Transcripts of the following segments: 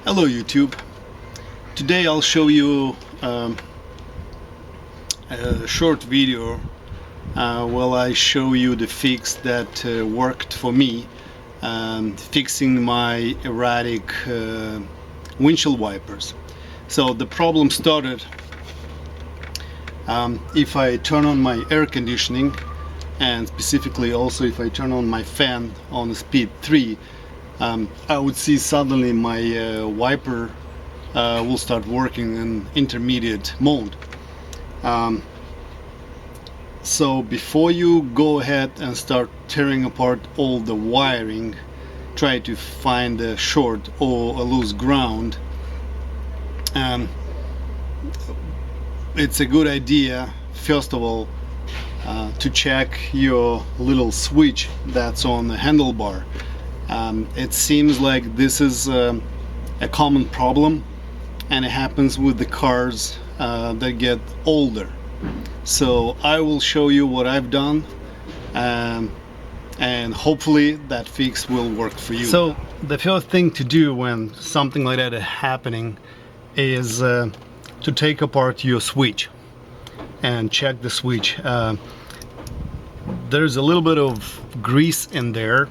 Hello YouTube. Today I'll show you a short video while I show you the fix that worked for me, fixing my erratic windshield wipers. So the problem started if I turn on my air conditioning, and specifically also if I turn on my fan on speed 3, I would see suddenly my wiper will start working in intermediate mode. So before you go ahead and start tearing apart all the wiring, try to find a short or a loose ground. It's a good idea, first of all, to check your little switch that's on the handlebar. It seems like this is a common problem, and it happens with the cars that get older. So I will show you what I've done, and hopefully that fix will work for you. So the first thing to do when something like that is happening is to take apart your switch and check the switch. There's a little bit of grease in there,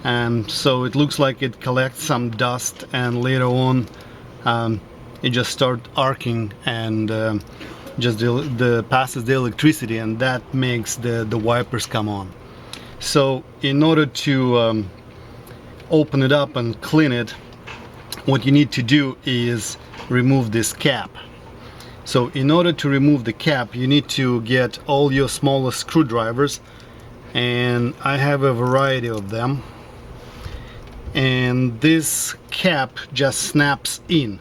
and so it looks like it collects some dust, and later on it just starts arcing and just passes the electricity, and that makes the wipers come on. So in order to open it up and clean it, what you need to do is remove this cap. So in order to remove the cap, you need to get all your smaller screwdrivers, and I have a variety of them, and this cap just snaps in.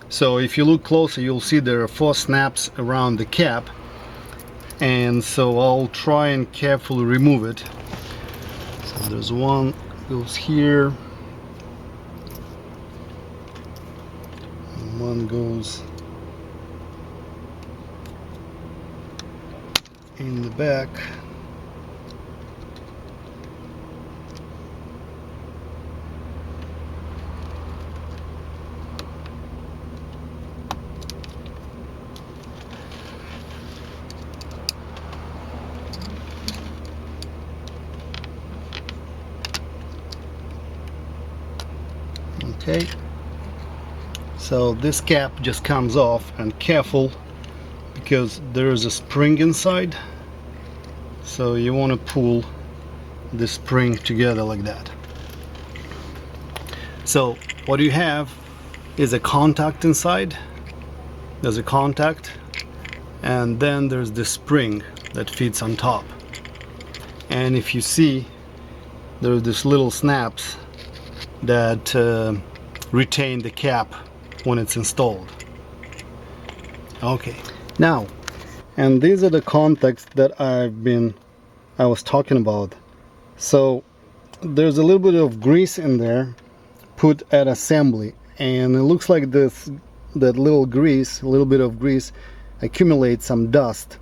So if you look closer, you'll see there are 4 snaps around the cap, and so I'll try and carefully remove it. So there's one goes here, and one goes in the back. Okay, so this cap just comes off, and careful, because there is a spring inside, so you want to pull the spring together like that. So what you have is a contact inside. There's a contact, and then there's the spring that fits on top, and if you see, there's this little snaps that retain the cap when it's installed. Okay, now, and these are the contacts that I was talking about. So there's a little bit of grease in there put at assembly, and it looks like that little bit of grease accumulates some dust,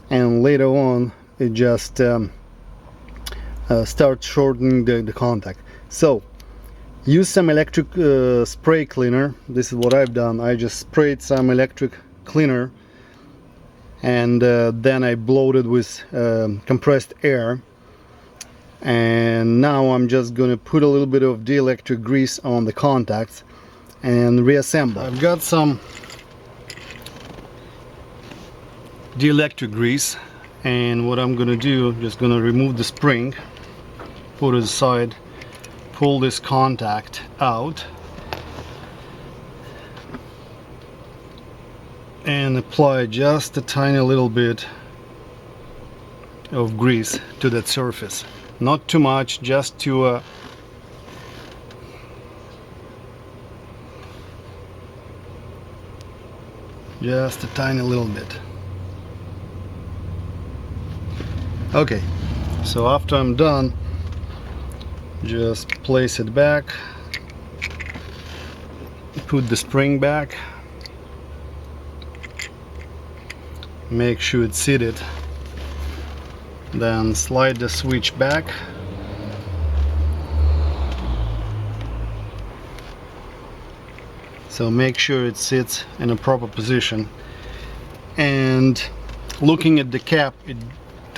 and later on it just starts shortening the contact. So use some electric spray cleaner. This is what I've done. I just sprayed some electric cleaner, and then I blowed it with compressed air, and now I'm just gonna put a little bit of dielectric grease on the contacts and reassemble. I've got some dielectric grease, and what I'm gonna do, just gonna remove the spring, put it aside, pull this contact out, and apply just a tiny little bit of grease to that surface. Not too much, just to just a tiny little bit. Okay, so after I'm done, just place it back, put the spring back, make sure it's seated, then slide the switch back, So make sure it sits in a proper position. And looking at the cap,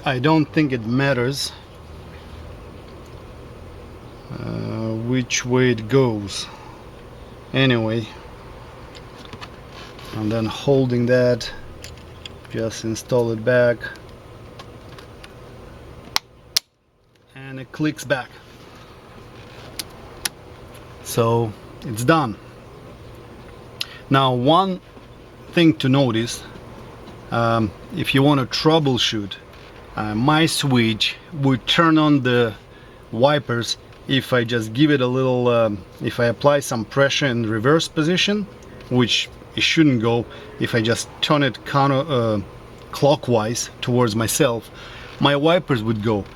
I don't think it matters which way it goes. Anyway, and then holding that, just install it back, and it clicks back. So it's done. Now, one thing to notice, if you want to troubleshoot, my switch would turn on the wipers if I just give it a little, if I apply some pressure in reverse position, which it shouldn't go. If I just turn it clockwise towards myself, my wipers would go.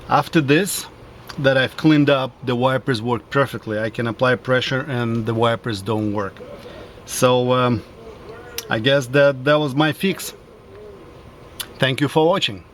After this, that I've cleaned up, the wipers work perfectly. I can apply pressure and the wipers don't work. So I guess that was my fix. Thank you for watching.